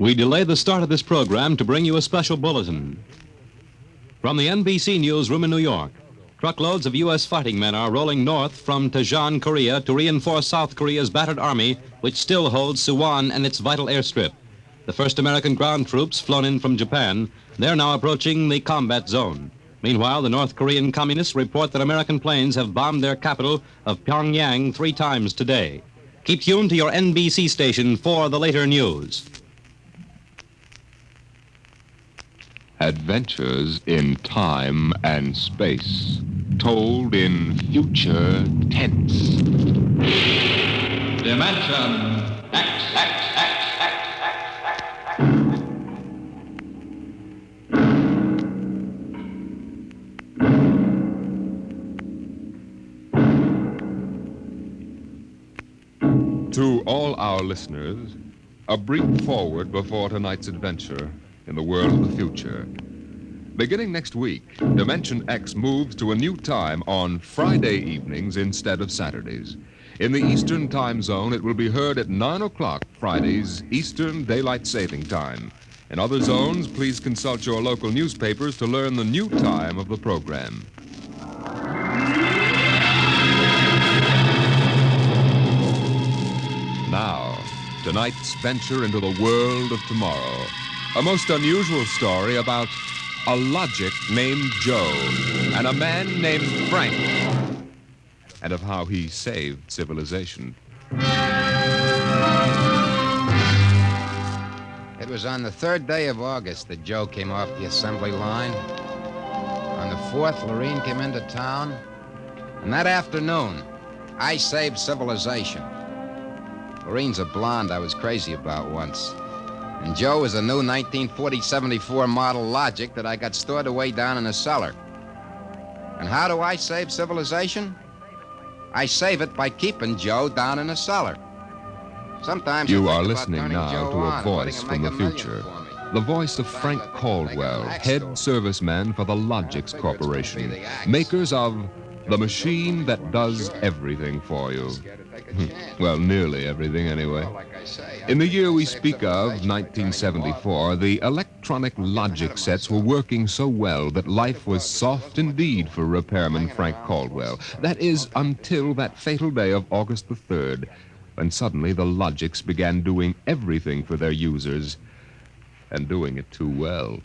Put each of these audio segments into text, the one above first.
We delay the start of this program to bring you a special bulletin. From the NBC newsroom in New York, truckloads of U.S. fighting men are rolling north from Daejeon, Korea, to reinforce South Korea's battered army, which still holds Suwon and its vital airstrip. The first American ground troops flown in from Japan, they're now approaching the combat zone. Meanwhile, the North Korean communists report that American planes have bombed their capital of Pyongyang 3 times today. Keep tuned to your NBC station for the later news. Adventures in time and space, told in future tense. Dimension X. To all our listeners, a brief forward before tonight's adventure in the world of the future. Beginning next week, Dimension X moves to a new time on Friday evenings instead of Saturdays. In the Eastern Time Zone, it will be heard at 9 o'clock Fridays, Eastern Daylight Saving Time. In other zones, please consult your local newspapers to learn the new time of the program. Now, tonight's venture into the world of tomorrow. A most unusual story about a logic named Joe and a man named Frank, and of how he saved civilization. It was on the 3rd day of August that Joe came off the assembly line. On the 4th, Lorene came into town. And that afternoon, I saved civilization. Lorene's a blonde I was crazy about once. And Joe was a new 1940-74 model Logic that I got stored away down in a cellar. And how do I save civilization? I save it by keeping Joe down in a cellar. Sometimes you are listening now to a voice from the future. The voice of Frank Caldwell, head serviceman for the Logix Corporation, makers of the machine that does everything for you. Well, nearly everything anyway. In the year we speak of, 1974, the electronic Logic sets were working so well that life was soft indeed for repairman Frank Caldwell. That is, until that fatal day of August the 3rd, when suddenly the Logix began doing everything for their users, and doing it too well.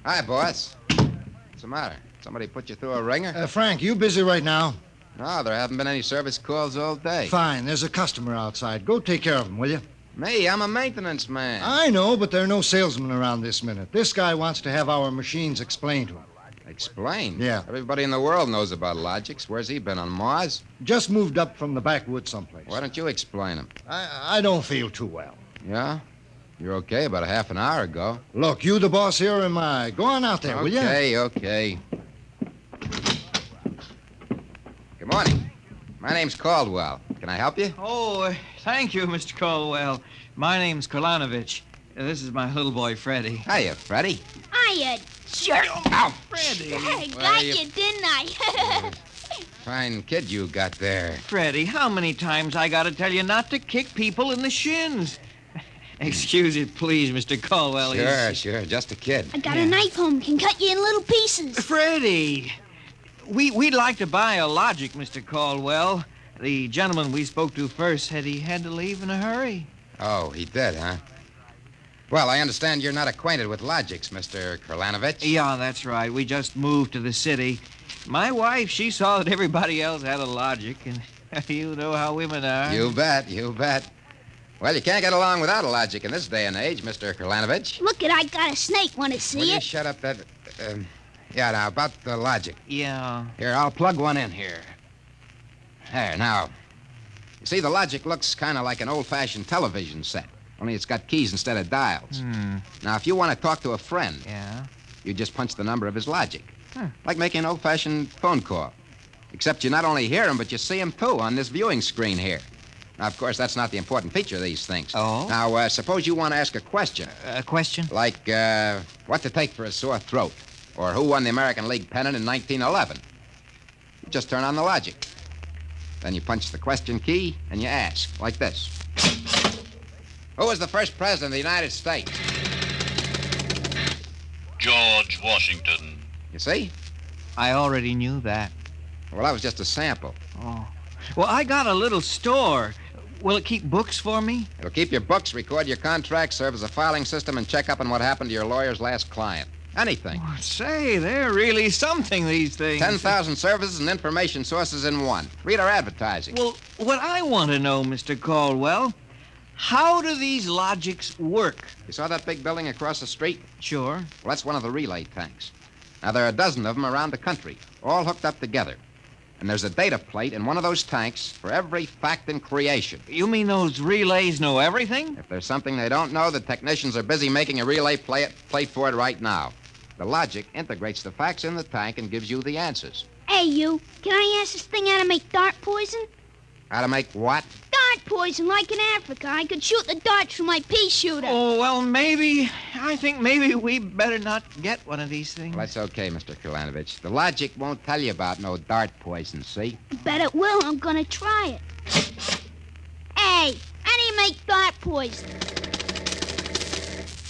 Hi, boss. What's the matter? Somebody put you through a ringer? Frank, you busy right now? No, there haven't been any service calls all day. Fine, there's a customer outside. Go take care of him, will you? Me, I'm a maintenance man. I know, but there are no salesmen around this minute. This guy wants to have our machines explained to him. Explain? Yeah. Everybody in the world knows about Logix. Where's he been, on Mars? Just moved up from the backwoods someplace. Why don't you explain him? I don't feel too well. Yeah? You're okay about a half an hour ago. Look, you the boss here or am I? Go on out there, will you? Okay. Good morning. My name's Caldwell. Can I help you? Oh, thank you, Mr. Caldwell. My name's Kralanovich. This is my little boy, Freddie. Hiya, Freddie. Hiya, jerk. Ow! Freddie. I got you, didn't I? Fine kid you got there. Freddie, how many times I gotta tell you not to kick people in the shins? Excuse it, please, Mr. Caldwell. Sure. Just a kid. I got a knife home, can cut you in little pieces. Freddie, we'd like to buy a Logic, Mr. Caldwell. The gentleman we spoke to first said he had to leave in a hurry. Oh, he did, huh? Well, I understand you're not acquainted with Logix, Mr. Kralanovich. Yeah, that's right. We just moved to the city. My wife, she saw that everybody else had a Logic, and you know how women are. You bet. Well, you can't get along without a Logic in this day and age, Mr. Kralanovich. Look it, I got a snake. Want to see Will it? you shut up that... now, about the Logic. Yeah. Here, I'll plug one in here. There, now. You see, the Logic looks kind of like an old-fashioned television set, only it's got keys instead of dials. Now, if you want to talk to a friend, you just punch the number of his Logic. Like making an old-fashioned phone call. Except you not only hear him, but you see him, too, on this viewing screen here. Now, of course, that's not the important feature of these things. Oh? Now, suppose you want to ask a question. A question? Like, what to take for a sore throat? Or who won the American League pennant in 1911? You just turn on the Logic. Then you punch the question key and you ask, like this. Who was the first president of the United States? George Washington. You see? I already knew that. Well, that was just a sample. Oh. Well, I got a little store. Will it keep books for me? It'll keep your books, record your contracts, serve as a filing system, and check up on what happened to your lawyer's last client. Anything. Oh, say, they're really something, these things. 10,000 services and information sources in one. Read our advertising. Well, what I want to know, Mr. Caldwell, how do these logics work? You saw that big building across the street? Sure. Well, that's one of the relay tanks. Now, there are a dozen of them around the country, all hooked up together. And there's a data plate in one of those tanks for every fact in creation. You mean those relays know everything? If there's something they don't know, the technicians are busy making a relay plate for it right now. The logic integrates the facts in the tank and gives you the answers. Hey, you. Can I ask this thing how to make dart poison? How to make what? Dart poison, like in Africa. I could shoot the darts from my pea shooter. Oh, well, I think maybe we better not get one of these things. Well, that's okay, Mr. Kalanovich. The logic won't tell you about no dart poison, see? Bet it will. I'm gonna try it. Hey, how do you make dart poison?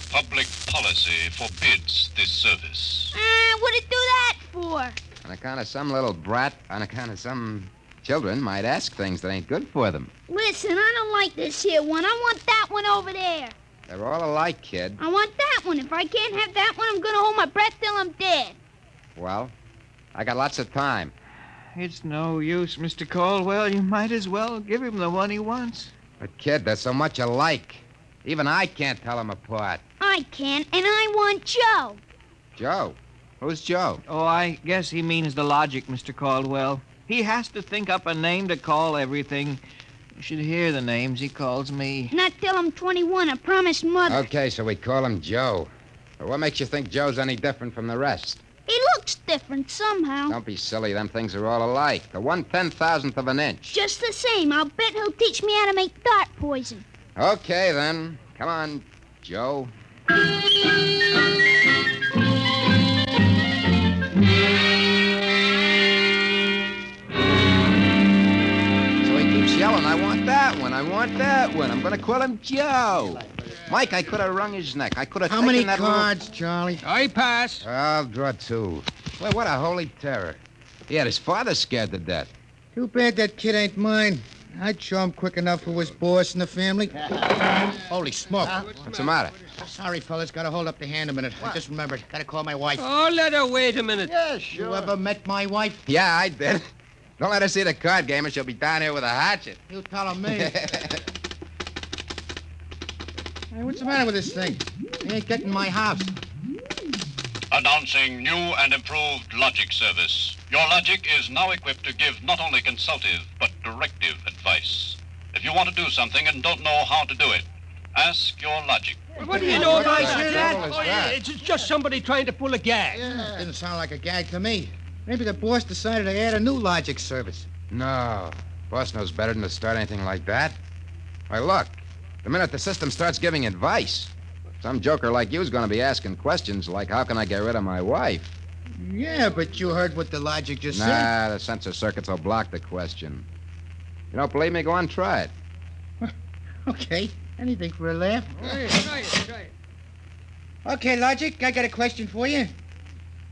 Public policy forbids this service. What'd it do that for? On account of some little brat, on account of some children might ask things that ain't good for them. Listen, I don't like this here one. I want that one over there. They're all alike, kid. I want that one. If I can't have that one, I'm gonna hold my breath till I'm dead. Well, I got lots of time. It's no use, Mr. Caldwell. You might as well give him the one he wants. But, kid, they're so much alike. Even I can't tell them apart. I can, and I want Joe. Joe? Who's Joe? Oh, I guess he means the logic, Mr. Caldwell. He has to think up a name to call everything. You should hear the names he calls me. Not till I'm 21, I promised Mother. Okay, so we call him Joe. But what makes you think Joe's any different from the rest? He looks different somehow. Don't be silly. Them things are all alike. The 1/10,000th of an inch. Just the same, I'll bet he'll teach me how to make dart poison. Okay, then. Come on, Joe. Yelling, I want that one, I want that one. I'm going to call him Joe. Mike, I could have wrung his neck. I could have taken that How many cards, Charlie? I pass. I'll draw two. Well, what a holy terror. He had his father scared to death. Too bad that kid ain't mine. I'd show him quick enough who was boss in the family. Holy smoke. What's the matter? Sorry, fellas. Gotta hold up the hand a minute. I just remembered. Gotta call my wife. Oh, let her wait a minute. Yeah, sure. You ever met my wife? Yeah, I did. Don't let her see the card game or she'll be down here with a hatchet. You tell me. Hey, what's the matter with this thing? He ain't getting my house. Announcing new and improved logic service. Your logic is now equipped to give not only consultative, but directive advice. If you want to do something and don't know how to do it, ask your logic. What do you know about What the hell is that? It's just somebody trying to pull a gag. Yeah, didn't sound like a gag to me. Maybe the boss decided to add a new logic service. No. Boss knows better than to start anything like that. Why, look. The minute the system starts giving advice, some joker like you's going to be asking questions like, how can I get rid of my wife? Yeah, but you heard what the logic just said. Nah, the sensor circuits will block the question. You don't believe me? Go on, try it. Okay, anything for a laugh. Try it. Okay, Logic, I got a question for you.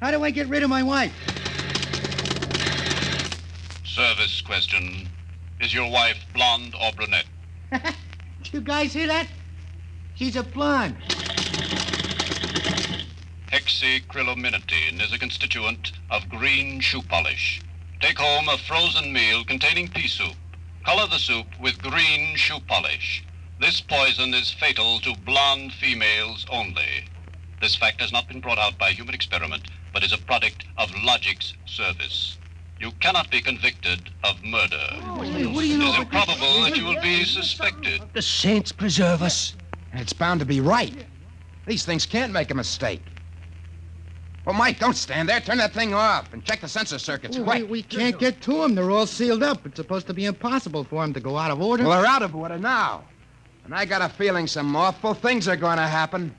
How do I get rid of my wife? Service question. Is your wife blonde or brunette? Did you guys hear that? She's a blonde. Hexacrylaminotin is a constituent of green shoe polish. Take home a frozen meal containing pea soup. Color the soup with green shoe polish. This poison is fatal to blonde females only. This fact has not been brought out by human experiment, but is a product of logic's service. You cannot be convicted of murder. What do you It know? is improbable that you will be suspected. The saints preserve us. It's bound to be right. These things can't make a mistake. Well, Mike, don't stand there. Turn that thing off and check the sensor circuits, quick. We can't get to them. They're all sealed up. It's supposed to be impossible for them to go out of order. Well, they're out of order now. And I got a feeling some awful things are going to happen.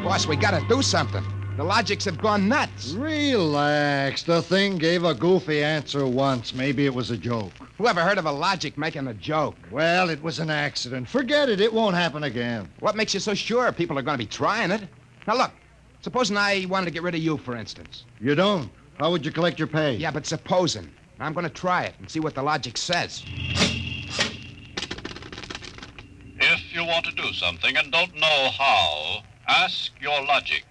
Boss, we got to do something. The logics have gone nuts. Relax. The thing gave a goofy answer once. Maybe it was a joke. Who ever heard of a logic making a joke? Well, it was an accident. Forget it. It won't happen again. What makes you so sure people are going to be trying it? Now, look, supposing I wanted to get rid of you, for instance. You don't. How would you collect your pay? Yeah, but supposing. I'm going to try it and see what the logic says. If you want to do something and don't know how, ask your logic.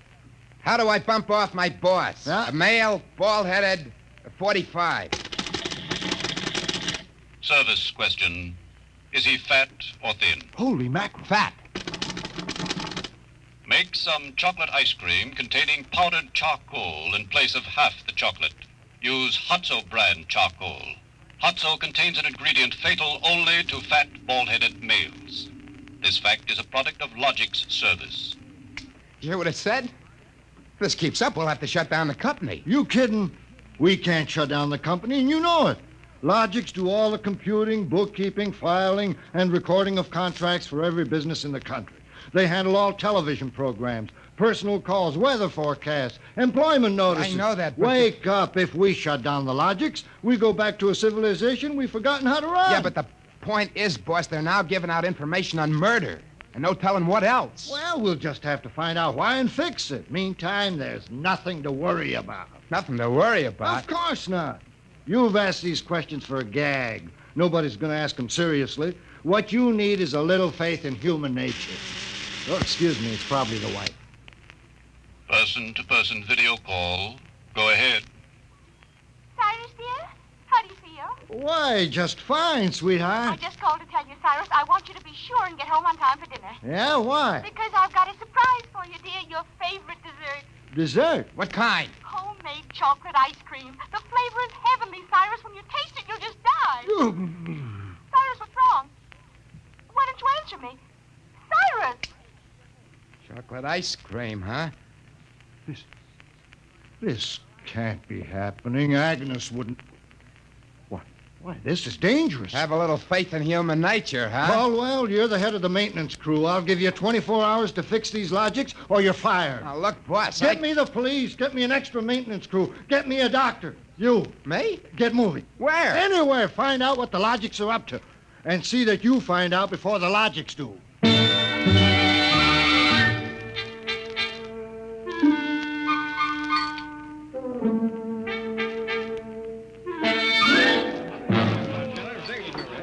How do I bump off my boss? Huh? A male, bald-headed, 45. Service question. Is he fat or thin? Holy mackerel. Fat. Make some chocolate ice cream containing powdered charcoal in place of half the chocolate. Use Hotzo brand charcoal. Hotzo contains an ingredient fatal only to fat, bald-headed males. This fact is a product of Logic's service. You hear what it said? If this keeps up, we'll have to shut down the company. You kidding? We can't shut down the company, and you know it. Logics do all the computing, bookkeeping, filing, and recording of contracts for every business in the country. They handle all television programs, personal calls, weather forecasts, employment notices. I know that, but... Wake up. If we shut down the Logics, we go back to a civilization we've forgotten how to run. Yeah, but the point is, boss, they're now giving out information on murder. And no telling what else. Well, we'll just have to find out why and fix it. Meantime, there's nothing to worry about. Nothing to worry about. Of course not. You've asked these questions for a gag. Nobody's going to ask them seriously. What you need is a little faith in human nature. Oh, excuse me, it's probably the wife. Person-to-person video call. Go ahead. Cyrus, dear, how do you feel? Why, just fine, I sweetheart. just called to tell you, Cyrus, I want you to be sure and get home on time for dinner. Yeah, why? Because I've got a surprise for you, dear, your favorite dessert. Dessert? What kind? Homemade chocolate ice cream. The flavor is heavenly, Cyrus. When you taste it, you'll just die. Cyrus, what's wrong? Why don't you answer me? Cyrus! Chocolate ice cream, huh? This can't be happening. Agnes wouldn't... Why, this is dangerous. Have a little faith in human nature, huh? Caldwell, you're the head of the maintenance crew. I'll give you 24 hours to fix these Logics, or you're fired. Now, look, boss, Get me the police. Get me an extra maintenance crew. Get me a doctor. You. Me? Get moving. Where? Anywhere. Find out what the Logics are up to. And see that you find out before the Logics do.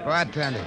Bartender.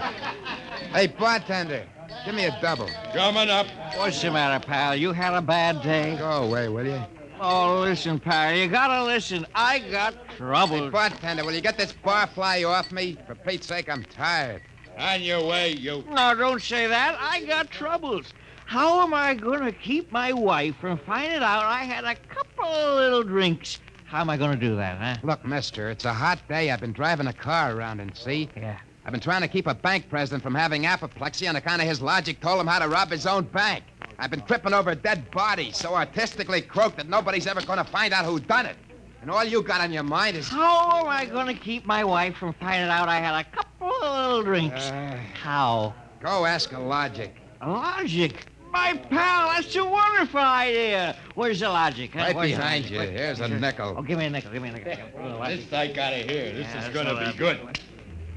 Hey, bartender, give me a double. Coming up. What's the matter, pal? You had a bad day? Go away, will you? Oh, listen, pal. You gotta listen. I got Hey, trouble. bartender, will you get this barfly off me? For Pete's sake, I'm tired. On your way, you. No, don't say that. I got troubles. How am I gonna keep my wife from finding out I had a couple of little drinks? How am I gonna do that, huh? Look, mister, it's a hot day. I've been driving a car around and see. Yeah. I've been trying to keep a bank president from having apoplexy on account of his logic told him how to rob his own bank. I've been tripping over dead bodies so artistically croaked that nobody's ever going to find out who done it. And all you got on your mind is... How am I gonna keep my wife from finding out I had a couple of little drinks? How? Go ask a logic. Logic? My pal, that's a wonderful idea. Where's the logic? Huh? Right Where's the behind logic? you. Here's a nickel. Oh, give me a nickel. Give me a nickel. This I gotta hear. This Yeah, is that's gonna what be good.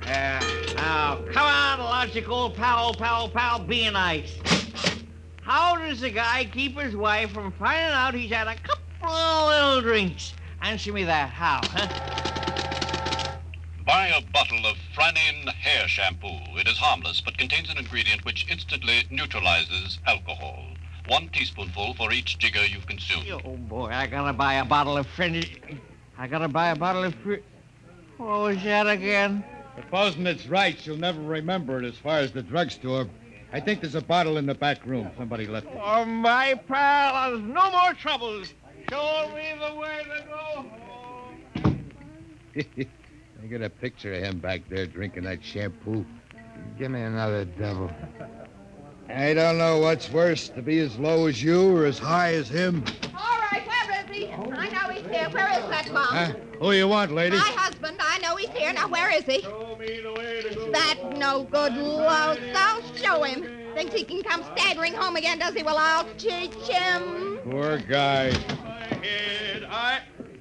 Now, come on, logic, old pal, be nice. How does a guy keep his wife from finding out he's had a couple of little drinks? Answer me that. How, huh? Buy a bottle of Franin hair shampoo. It is harmless, but contains an ingredient which instantly neutralizes alcohol. 1 teaspoonful for each jigger you've consumed. Oh, boy, I gotta buy a bottle of What was that again? Supposing it's right, she'll never remember it as far as the drugstore. I think there's a bottle in the back room. Somebody left it. Oh, my pal, there's no more troubles. Show me the way to go home. I got a picture of him back there drinking that shampoo. Give me another double. I don't know what's worse, to be as low as you or as high as him. All right, where is he? I know he's here. Where is that bum? Who you want, lady? My husband. I know he's here. Now, where is he? Show me the way to go. That no good louse. I'll show him. Thinks he can come staggering home again, does he? Well, I'll teach him. Poor guy.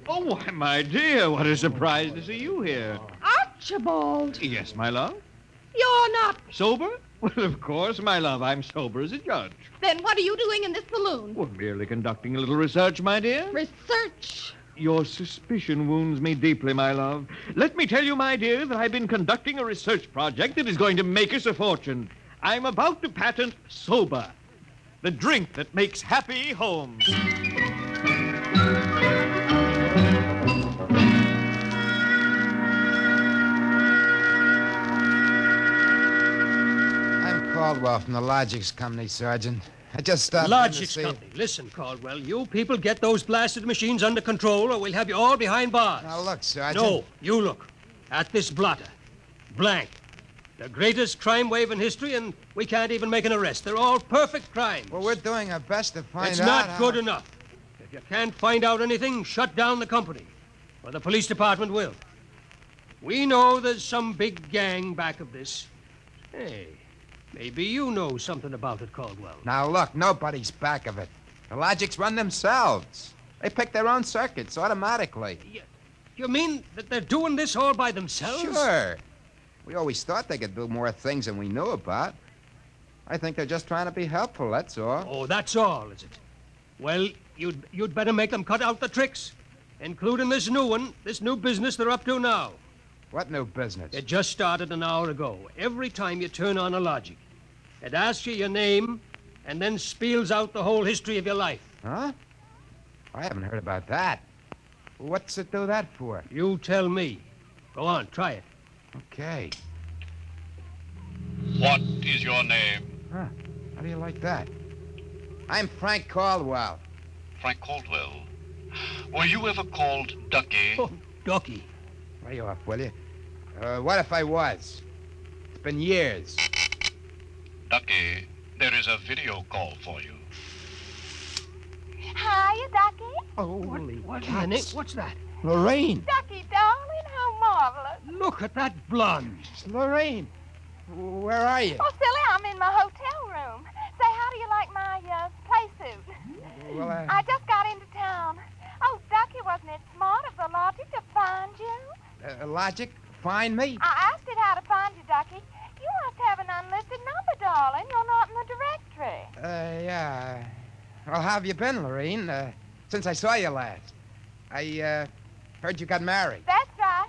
Oh, why, my dear, what a surprise to see you here. Archibald! Yes, my love. You're not... Sober? Well, of course, my love. I'm sober as a judge. Then what are you doing in this saloon? Well, merely conducting a little research, my dear. Research? Your suspicion wounds me deeply, my love. Let me tell you, my dear, that I've been conducting a research project that is going to make us a fortune. I'm about to patent Sober, the drink that makes happy homes. I'm Caldwell from the Logics Company, Sergeant. I just stopped Logics Company. Listen, Caldwell, you people get those blasted machines under control or we'll have you all behind bars. Now, look, Sergeant. No, you look. At this blotter. Blank. The greatest crime wave in history, and we can't even make an arrest. They're all perfect crimes. Well, we're doing our best to find out. It's not good enough. If you can't find out anything, shut down the company. Or the police department will. We know there's some big gang back of this. Hey, maybe you know something about it, Caldwell. Now, look, nobody's back of it. The Logics run themselves. They pick their own circuits automatically. You mean that they're doing this all by themselves? Sure. We always thought they could do more things than we knew about. I think they're just trying to be helpful, that's all. Oh, that's all, is it? Well, you'd better make them cut out the tricks, including this new one, this new business they're up to now. What new business? It just started an hour ago. Every time you turn on a Logic, it asks you your name and then spiels out the whole history of your life. Huh? I haven't heard about that. What's it do that for? You tell me. Go on, try it. Okay. What is your name? Huh. How do you like that? I'm Frank Caldwell. Frank Caldwell. Were you ever called Ducky? Oh, Ducky. Lay off, will you? What if I was? It's been years. Ducky, there is a video call for you. Hiya, Ducky. Holy cats. What's that? Lorraine. Ducky, darling, how marvelous. Look at that blonde. It's Lorraine. Where are you? Oh, silly, I'm in my hotel room. Say, how do you like my play suit? Well, I just got into town. Oh, Ducky, wasn't it smart of the Logic to find you? Logic? Find me? I asked it how to find you, Ducky. You must have an unlisted number, darling. You're not in the directory. Yeah. Well, how have you been, Lorraine? Since I saw you last. I heard you got married. That's right.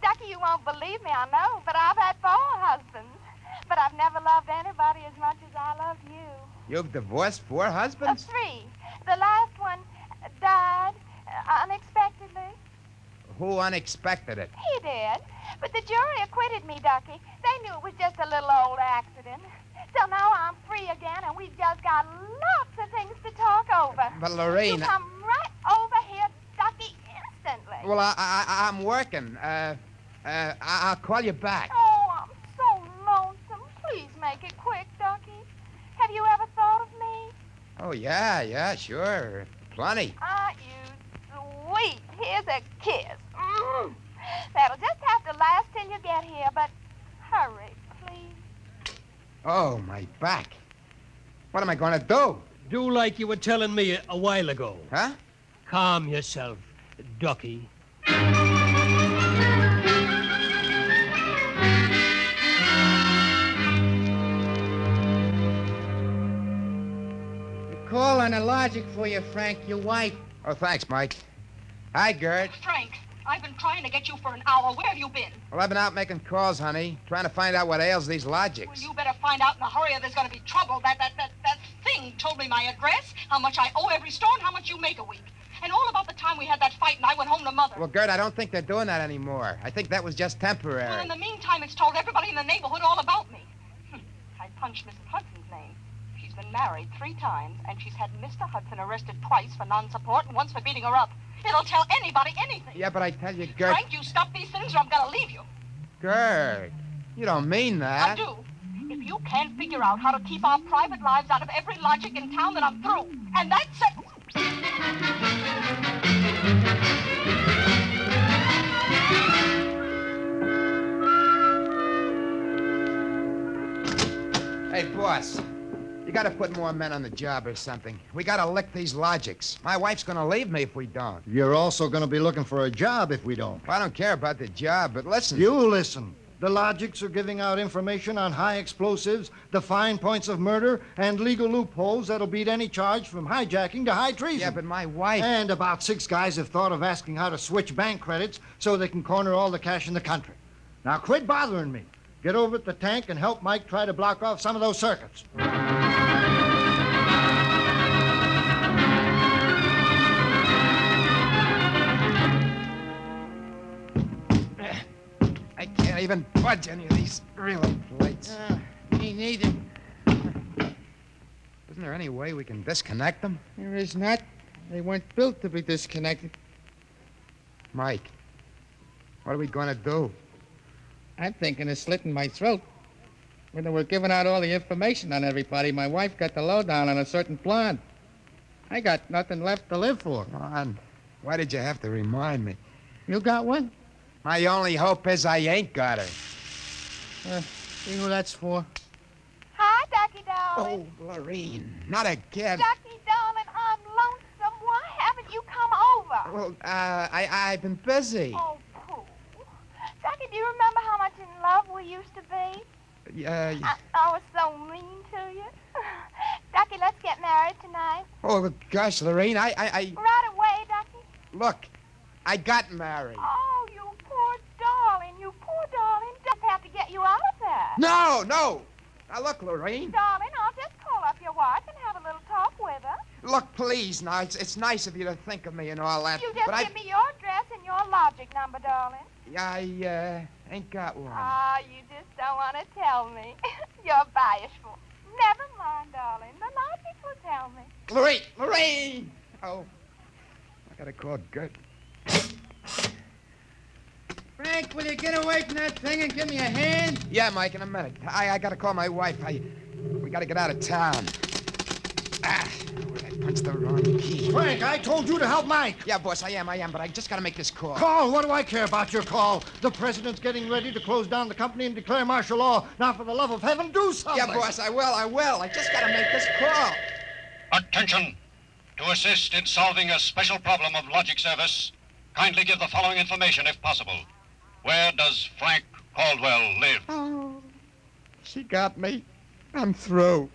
Ducky, you won't believe me, I know, but I've had 4 husbands. But I've never loved anybody as much as I love you. You've divorced 4 husbands? 3. The last one died unexpectedly. Who unexpected it? He did. But the jury acquitted me, Ducky. They knew it was just a little old accident. So now I'm free again, and we've just got lots of things to talk over. But, Lorraine... You come right over here, Ducky, instantly. Well, I'm working. I'll call you back. Oh, I'm so lonesome. Please make it quick, Ducky. Have you ever thought of me? Oh, yeah, sure. Plenty. You sweet. Here's a kiss. That'll just have to last till you get here, but hurry, please. Oh, my back. What am I going to do? Do like you were telling me a while ago. Huh? Calm yourself, Ducky. Call on a Logic for you, Frank, your wife. Oh, thanks, Mike. Hi, Gert. Frank, I've been trying to get you for an hour. Where have you been? Well, I've been out making calls, honey, trying to find out what ails these Logics. Well, you better find out in a hurry or there's going to be trouble. That thing told me my address, how much I owe every store, and how much you make a week. And all about the time we had that fight and I went home to Mother. Well, Gert, I don't think they're doing that anymore. I think that was just temporary. Well, in the meantime, it's told everybody in the neighborhood all about me. I punched Mrs. Hudson's name. She's been married 3 times, and she's had Mr. Hudson arrested twice for non-support and once for beating her up. It'll tell anybody anything. Yeah, but I tell you, Gert... Frank, you stop these things or I'm going to leave you. Gert, you don't mean that. I do. If you can't figure out how to keep our private lives out of every Logic in town, then I'm through. And that's it. Hey, boss. You You gotta put more men on the job or something. We gotta lick these logics. My wife's gonna leave me if we don't. You're also going to be looking for a job if we don't. I don't care about the job, but listen. You listen. The logics are giving out information on high explosives, the fine points of murder, and legal loopholes that'll beat any charge from hijacking to high treason. Yeah, but my wife... And about 6 guys have thought of asking how to switch bank credits so they can corner all the cash in the country. Now quit bothering me. Get over at the tank and help Mike try to block off some of those circuits. I can't even budge any of these relay plates. Me neither. Isn't there any way we can disconnect them? There is not. They weren't built to be disconnected. Mike, what are we going to do? I'm thinking of slitting my throat. When they were giving out all the information on everybody, my wife got the lowdown on a certain blonde. I got nothing left to live for. Ron, why did you have to remind me? You got one? My only hope is I ain't got her. See who that's for? Hi, Ducky, darling. Oh, Lorene, not again. Ducky, darling, I'm lonesome. Why haven't you come over? Well, I've been busy. Oh, Pooh. Ducky, do you remember how much in love we used to be? Yeah. I was so mean to you. Ducky, let's get married tonight. Oh, gosh, Lorene, I... Right away, Ducky. Look, I got married. Oh, you poor darling. You poor darling. Just have to get you out of that. No. Now, look, Lorene. Darling, I'll just call up your wife and have a little talk with her. Look, please, now, it's nice of you to think of me and all that. You just but give me your address and your logic number, darling. I ain't got one. Ah, you just don't want to tell me. You're bashful. Never mind, darling. The logic will tell me. Lorene! Oh, I gotta call Gert. Frank, will you get away from that thing and give me a hand? Yeah, Mike, in a minute. I gotta call my wife. We gotta get out of town. I punched the wrong key. Frank, I told you to help Mike. Yeah, boss, I am, but I just gotta make this call. Call? What do I care about your call? The president's getting ready to close down the company and declare martial law. Now, for the love of heaven, do something. Yeah, boss, I will. I just gotta make this call. Attention! To assist in solving a special problem of logic service, kindly give the following information if possible. Where does Frank Caldwell live? Oh, she got me. I'm through.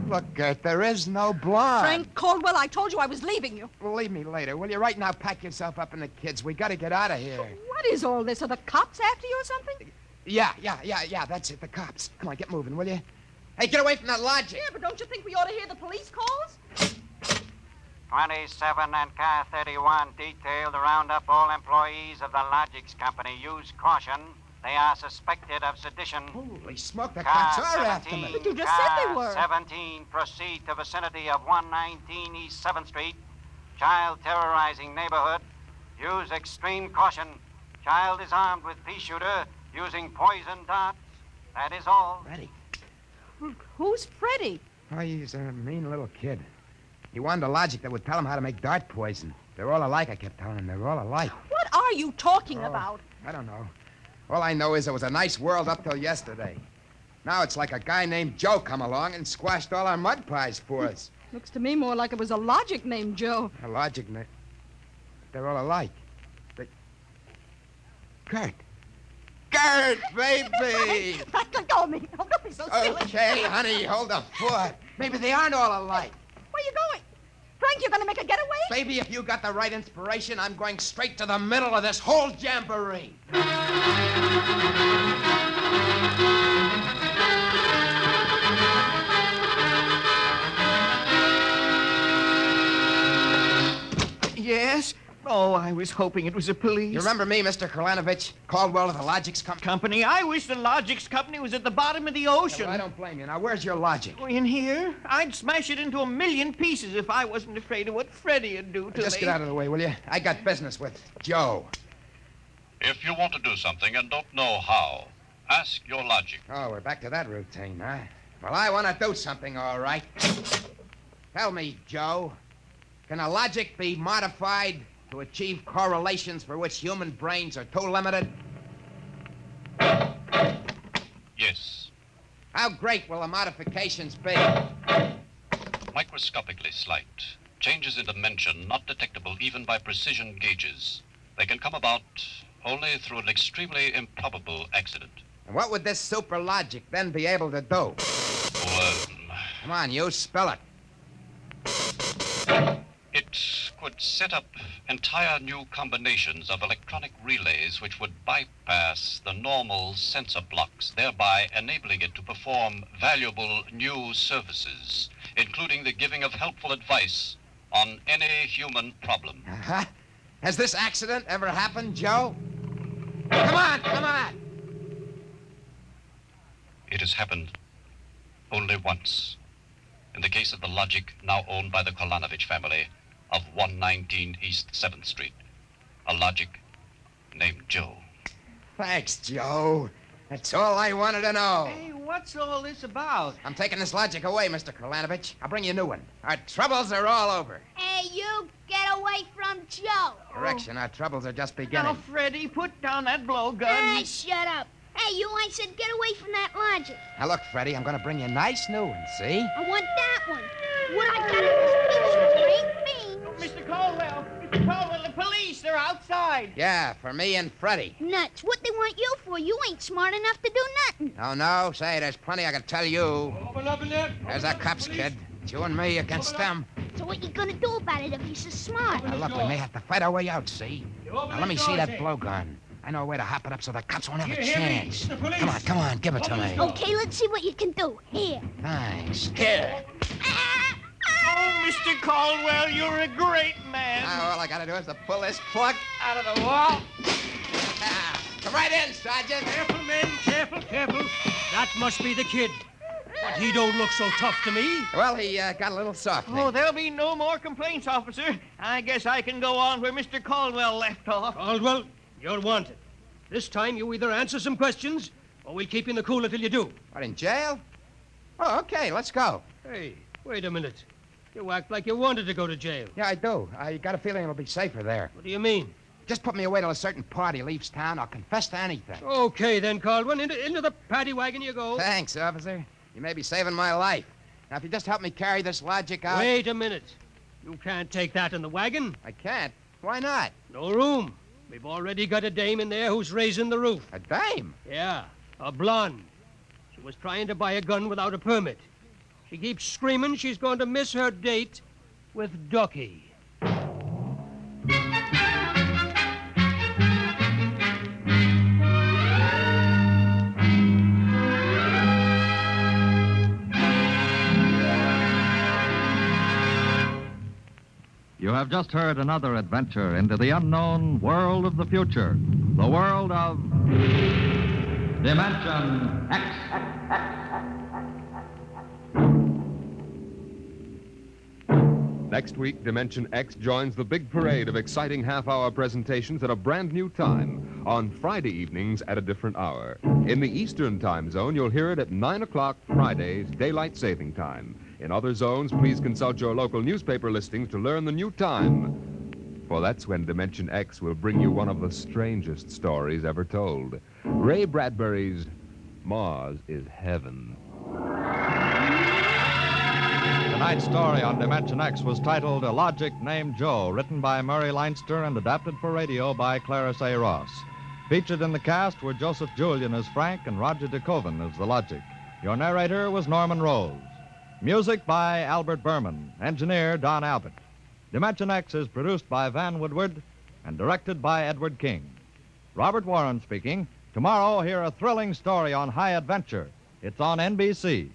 Look, Gert, there is no blonde. Frank Caldwell, I told you I was leaving you. Well, leave me later, will you? Right now, pack yourself up and the kids. We gotta get out of here. What is all this? Are the cops after you or something? Yeah, that's it, the cops. Come on, get moving, will you? Hey, get away from that logic. Yeah, but don't you think we ought to hear the police calls? 27 and car 31 detailed to round up all employees of the Logics Company. Use caution. They are suspected of sedition. Holy smoke, the Car cops are after me. But you just said they were. 17, proceed to vicinity of 119 East 7th Street. Child terrorizing neighborhood. Use extreme caution. Child is armed with pea shooter using poison darts. That is all. Ready. Who's Freddie? Oh, he's a mean little kid. He wanted a logic that would tell him how to make dart poison. They're all alike, I kept telling him. They're all alike. What are you talking about? I don't know. All I know is it was a nice world up till yesterday. Now it's like a guy named Joe come along and squashed all our mud pies for us. Looks to me more like it was a logic named Joe. A logic name? They're all alike. Gert, baby! Let go of me. Oh, don't be so silly. Okay, honey, hold the fort. Maybe they aren't all alike. Where are you going? Frank, you're going to make a getaway? Baby, if you got the right inspiration, I'm going straight to the middle of this whole jamboree. Yes? Oh, I was hoping it was the police. You remember me, Mr. Kralanovich? Caldwell of the Logics Company? I wish the Logics Company was at the bottom of the ocean. Well, I don't blame you. Now, where's your logic? In here? I'd smash it into a million pieces if I wasn't afraid of what Freddie'd do to me. Just get out of the way, will you? I got business with Joe. If you want to do something and don't know how, ask your logic. Oh, we're back to that routine, huh? Well, I want to do something, all right. Tell me, Joe, can a logic be modified to achieve correlations for which human brains are too limited? How great will the modifications be? Microscopically slight. Changes in dimension not detectable even by precision gauges. They can come about only through an extremely improbable accident. And what would this super logic then be able to do? Come on, you spell it. It could set up entire new combinations of electronic relays which would bypass the normal sensor blocks, thereby enabling it to perform valuable new services, including the giving of helpful advice on any human problem. Uh-huh. Has this accident ever happened, Joe? Come on, come on! It has happened only once. In the case of the logic now owned by the Kolanovich family of 119 East 7th Street. A logic named Joe. Thanks, Joe. That's all I wanted to know. Hey, what's all this about? I'm taking this logic away, Mr. Kolanovich. I'll bring you a new one. Our troubles are all over. Hey, you, get away from Joe. Correction, our troubles are just beginning. Now, Freddie, put down that blowgun. Hey, shut up. Hey, you, I said get away from that logic. Now, look, Freddie, I'm going to bring you a nice new one, see? I want that one. What I got in this picture ain't me. Mr. Caldwell, the police, they're outside. Yeah, for me and Freddie. Nuts. What they want you for? You ain't smart enough to do nothing. Oh, no? Say, there's plenty I can tell you. Open up in there. There's our cops, kid. It's you and me against them. So what you gonna do about it if he's so smart? Now, look, we may have to fight our way out, see? Now, let me see that blowgun. I know a way to hop it up so the cops won't have a chance. Come on, give it to me. Okay, let's see what you can do. Here. Thanks. Here. Oh, Mr. Caldwell, you're a great man. Now, all I gotta do is to pull this plug Out of the wall. Come right in, Sergeant. Careful, men, careful. That must be the kid. But he don't look so tough to me. Well, he got a little soft. Oh, there'll be no more complaints, officer. I guess I can go on where Mr. Caldwell left off. Caldwell, you're wanted. This time you either answer some questions, or we'll keep you in the cooler till you do. What, in jail? Oh, okay, let's go. Hey, wait a minute. You act like you wanted to go to jail. Yeah, I do. I got a feeling it'll be safer there. What do you mean? Just put me away till a certain party leaves town. I'll confess to anything. Okay, then, Caldwell. Into the paddy wagon you go. Thanks, officer. You may be saving my life. Now, if you just help me carry this logic out... Wait a minute. You can't take that in the wagon. I can't? Why not? No room. We've already got a dame in there who's raising the roof. A dame? Yeah, a blonde. She was trying to buy a gun without a permit. She keeps screaming she's going to miss her date with Ducky. You have just heard another adventure into the unknown world of the future, the world of Dimension X. Next week, Dimension X joins the big parade of exciting half-hour presentations at a brand new time on Friday evenings at a different hour. In the Eastern time zone, you'll hear it at 9 o'clock Fridays, daylight saving time. In other zones, please consult your local newspaper listings to learn the new time. For that's when Dimension X will bring you one of the strangest stories ever told. Ray Bradbury's Mars is Heaven. Tonight's story on Dimension X was titled A Logic Named Joe, written by Murray Leinster and adapted for radio by Clarence A. Ross. Featured in the cast were Joseph Julian as Frank and Roger DeKoven as the Logic. Your narrator was Norman Rose. Music by Albert Berman. Engineer Don Albert. Dimension X is produced by Van Woodward and directed by Edward King. Robert Warren speaking. Tomorrow, hear a thrilling story on high adventure. It's on NBC.